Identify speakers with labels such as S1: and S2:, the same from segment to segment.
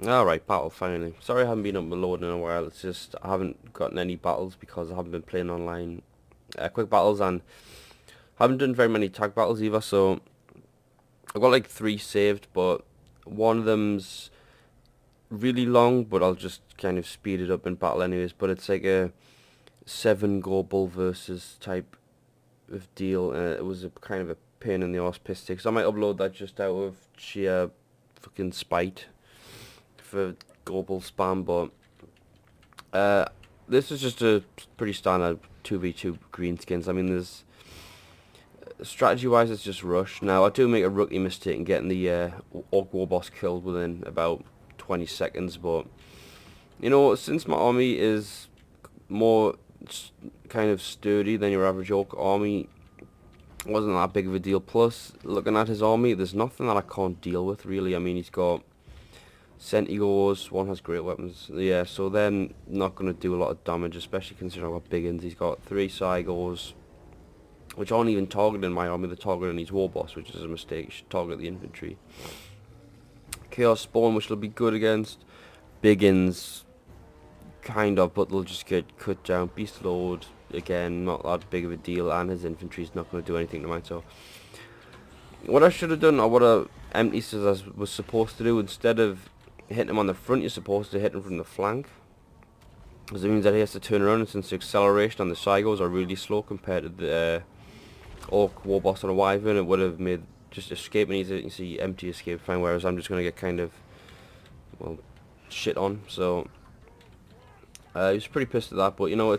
S1: Alright, battle finally. Sorry I haven't been uploading in a while. It's just I haven't gotten any battles because I haven't been playing online quick battles, and haven't done very many tag battles either. So I've got like 3 saved, but one of them's really long, but I'll just kind of speed it up in battle anyways. But it's like a 7 Gobo versus type of deal. It was a kind of a pain in the arse piss take. So I might upload that just out of sheer fucking spite for Gobo spam, but this is just a pretty standard 2v2 green skins. I mean, there's strategy-wise, it's just rush. Now, I do make a rookie mistake in getting the Orc Warboss killed within about 20 seconds, but, you know, since my army is more kind of sturdy than your average Orc army, it wasn't that big of a deal. Plus, looking at his army, there's nothing that I can't deal with, really. I mean, he's got Centigores, one has great weapons, yeah, so then not going to do a lot of damage, especially considering how big he's got 3 Cygors, which aren't even targeting my army, they're targeting his warboss, which is a mistake. You should target the infantry. Chaos Spawn, which will be good against. Biggins, kind of, but they'll just get cut down. Beast Lord, again, not that big of a deal, and his infantry's not going to do anything to mine, so what I should have done, or what Empty Scissors was supposed to do, instead of hitting him on the front, you're supposed to hit him from the flank, because it means that he has to turn around, and since the acceleration on the Cygos are really slow compared to the Orc Warboss on a Wyvern, it would have made just escaping easy. You can see Empty escape fine, whereas I'm just going to get kind of, well, shit on. So he was pretty pissed at that, but you know,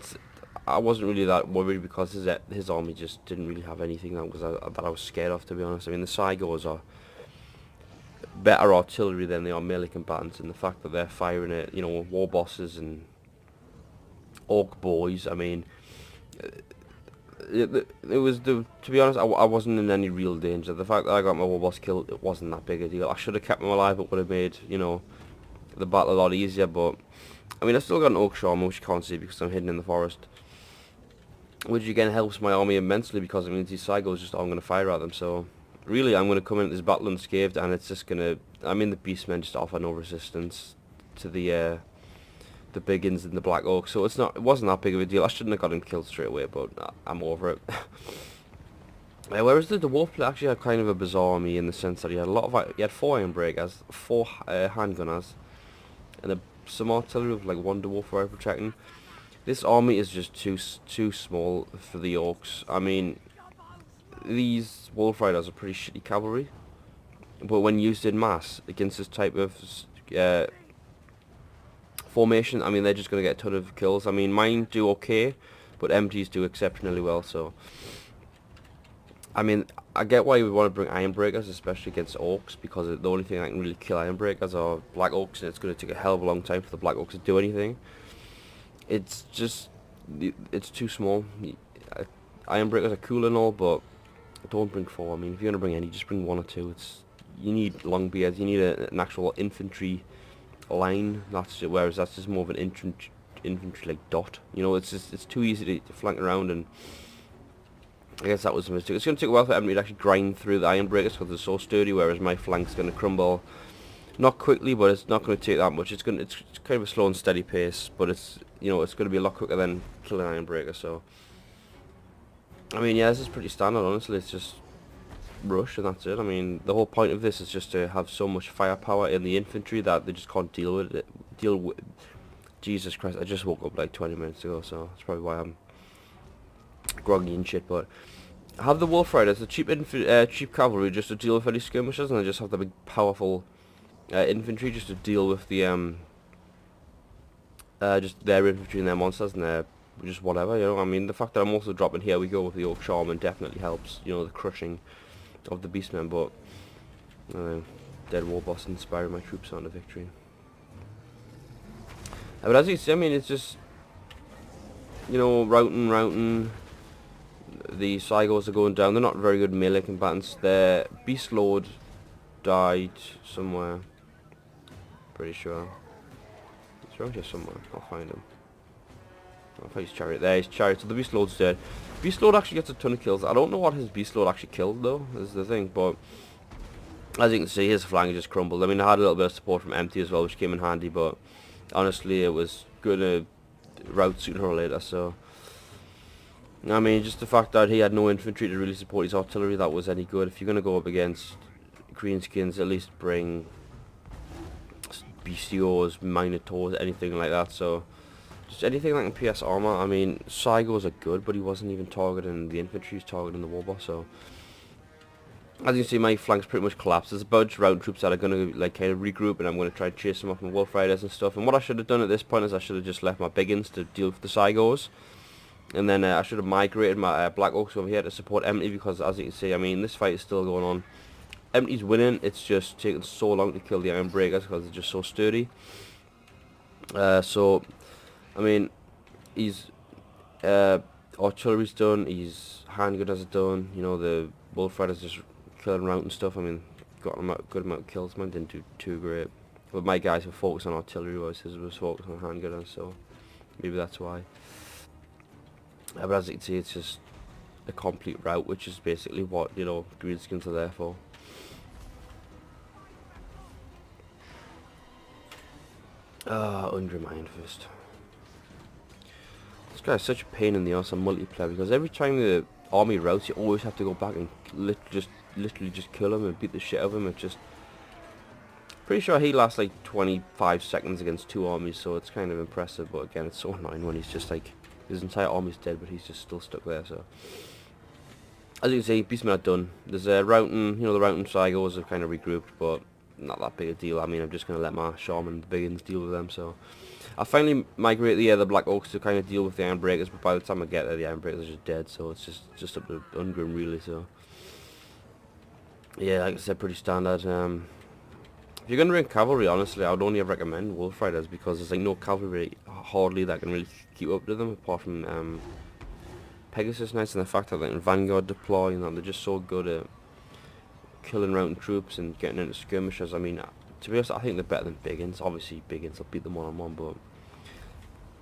S1: I wasn't really that worried because his army just didn't really have anything that I was scared of, to be honest. I mean, the Cygors are better artillery than they are melee combatants, and the fact that they're firing at, you know, war bosses and orc boys, I mean, it was to be honest, I wasn't in any real danger. The fact that I got my war boss killed, it wasn't that big a deal. I should have kept him alive. It would have made, you know, the battle a lot easier, but I mean, I still got an orc shaman, which you can't see because I'm hidden in the forest, which again helps my army immensely because it means these Cygos just aren't going to fire at them. So really, I'm going to come into this battle unscathed, and it's just going to, I mean, the beastmen just offer no resistance to the Biggins and the Black Orc, so it wasn't that big of a deal. I shouldn't have got him killed straight away, but I'm over it. Whereas the Dwarf play actually had kind of a bizarre army in the sense that he had he had 4 Iron Breakers, 4 handgunners, and some artillery with like 1 Dwarf rifle protecting. This army is just too small for the Orcs. I mean, these Wolf Riders are pretty shitty cavalry, but when used in mass against this type of formation, I mean, they're just going to get a ton of kills. I mean, mine do okay, but empties do exceptionally well, so I mean, I get why you would want to bring Iron Breakers, especially against Orcs, because the only thing that can really kill Iron Breakers are Black Orcs, and it's going to take a hell of a long time for the Black Orcs to do anything. It's just, it's too small. Iron Breakers are cool and all, but don't bring 4. I mean, if you're going to bring any, just bring 1 or 2. You need long beards, you need an actual infantry line, whereas that's just more of an infantry like dot. You know, it's too easy to flank around, and I guess that was a mistake. It's going to take a while for everybody to actually grind through the Iron Breakers because they're so sturdy, whereas my flank's going to crumble. Not quickly, but it's not going to take that much. It's kind of a slow and steady pace, but it's, you know, it's going to be a lot quicker than killing Iron Breaker. So I mean, yeah, this is pretty standard, honestly. It's just rush and that's it. I mean, the whole point of this is just to have so much firepower in the infantry that they just can't deal with it. Jesus Christ, I just woke up like 20 minutes ago, so that's probably why I'm groggy and shit. But I have the Wolf Riders, the cheap cavalry, just to deal with any skirmishers, and I just have the big powerful infantry just to deal with the just their infantry and their monsters and their just whatever, you know. I mean, the fact that I'm also dropping Here We Go with the Orc Shaman definitely helps, you know, the crushing of the Beastmen, but dead warboss inspiring my troops on to victory. But as you see, I mean, it's just, you know, routing. The Cygors are going down. They're not very good melee combatants. Their Beast Lord died somewhere. Pretty sure. He's around here somewhere. I'll find him. I'll find his chariot. There, his chariot. So the Beast Lord's dead. Beast Lord actually gets a ton of kills. I don't know what his Beast Lord actually killed, though, is the thing. But As you can see, his flank just crumbled. I mean, I had a little bit of support from Empty as well, which came in handy, but honestly, it was going to rout sooner or later, so... I mean, just the fact that he had no infantry to really support his artillery, that was any good. If you're going to go up against greenskins, at least bring bestios, minotaurs, anything like that, so... Just anything that can PS armor. I mean, Cygos are good, but he wasn't even targeting the infantry, he was targeting the warboss, so... As you can see, my flanks pretty much collapsed. There's a bunch of round troops that are going to like kind of regroup, and I'm going to try and chase them off my wolf riders and stuff. And what I should have done at this point is I should have just left my biggins to deal with the Cygos. And then I should have migrated my Black Oaks over here to support Empty, because as you can see, I mean, this fight is still going on. Empty's winning, it's just taking so long to kill the Iron Breakers because they're just so sturdy. So, I mean, he's artillery's done, his handgunners are done, you know, the wolf riders just killing around and stuff. I mean, got a good amount of kills. Mine didn't do too great, but my guys were focused on artillery, whereas his was focused on handgunners, so maybe that's why. But as you can see, it's just a complete rout, which is basically what, you know, greenskins are there for. Under my Iron Fist. This guy's such a pain in the ass on multiplayer, because every time the army routs, you always have to go back and literally just kill him and beat the shit out of him. It's just... Pretty sure he lasts like 25 seconds against 2 armies, so it's kind of impressive, but again, it's so annoying when he's just like... His entire army's dead, but he's just still stuck there, so... As you can see, Beastmen are done. There's a routing, you know, the routing Cygos have kind of regrouped, but not that big a deal. I mean, I'm just going to let my Shaman, the Biggins, deal with them, so... I finally migrate the Black Oaks to kind of deal with the Iron Breakers, but by the time I get there, the Iron Breakers are just dead, so it's just up to Ungrim, really, so... Yeah, like I said, pretty standard. If you're going to bring cavalry, honestly, I would only ever recommend Wolf Riders, because there's like no cavalry, hardly, that can really keep up to them, apart from Pegasus Knights, and the fact that they can Vanguard deploy, and that they're just so good at killing routing troops and getting into skirmishes. I mean, to be honest, I think they're better than Biggins. Obviously, Biggins will beat them one-on-one, but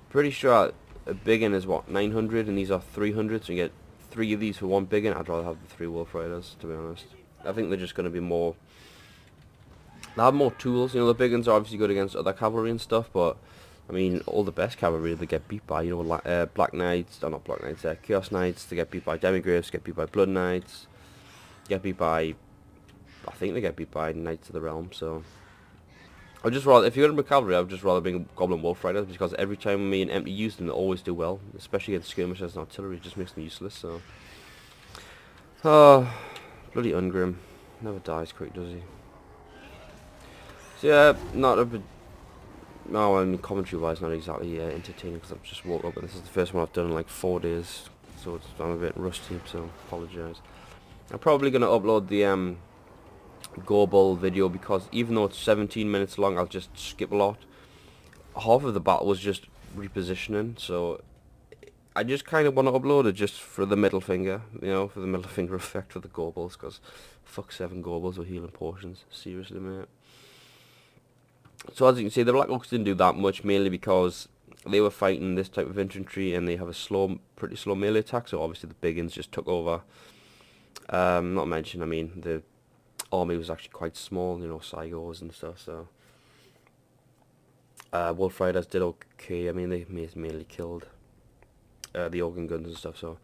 S1: pretty sure a Biggin is, what, 900, and these are 300, so you get 3 of these for 1 Biggin. I'd rather have the 3 Wolf Riders, to be honest. I think they're just going to be more... They have more tools. You know, the Biggins are obviously good against other cavalry and stuff, but I mean, all the best cavalry they get beat by, you know, Black Knights, not Black Knights, Chaos Knights, they get beat by Demigraves, get beat by Blood Knights, get beat by, I think they get beat by Knights of the Realm, so... I'd just rather, if you're going to bring cavalry, I'd just rather bring Goblin Wolf Riders, because every time me and Empty use them, they always do well, especially against skirmishers and artillery. It just makes them useless, so... Oh, bloody Ungrim. Never dies quick, does he? So yeah, not a bit... No, I mean, commentary-wise, not exactly entertaining, because I've just woke up and this is the first one I've done in like 4 days, so I'm a bit rusty, so apologise. I'm probably going to upload the Gobo video, because even though it's 17 minutes long, I'll just skip a lot. Half of the battle was just repositioning, so I just kind of want to upload it just for the middle finger, you know, for the middle finger effect for the Gobos, because fuck 7 Gobos with healing potions, seriously, mate. So as you can see, the Black Oaks didn't do that much, mainly because they were fighting this type of infantry and they have a pretty slow melee attack, so obviously the Biggins just took over. Not to mention, I mean, the army was actually quite small, you know, Cygos and stuff, so... Wolf Riders did okay. I mean, they mainly killed the organ guns and stuff, so...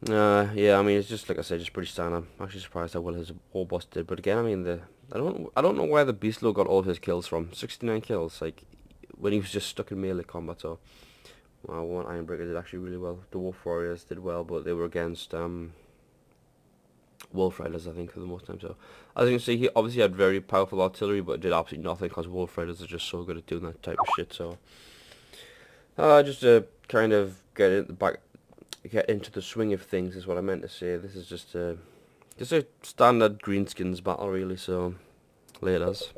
S1: yeah, I mean, it's just, like I said, just pretty standard. I'm actually surprised how well his warboss did, but again, I mean, I don't know where the Beastlo got all his kills from. 69 kills, like, when he was just stuck in melee combat, so... Well, one Ironbreaker did actually really well. The Wolf Warriors did well, but they were against, Wolf Riders, I think, for the most time, so... As you can see, he obviously had very powerful artillery, but did absolutely nothing, because Wolf Riders are just so good at doing that type of shit, so... just to kind of get into the swing of things is what I meant to say. This is just a standard greenskins battle, really, so... Laters.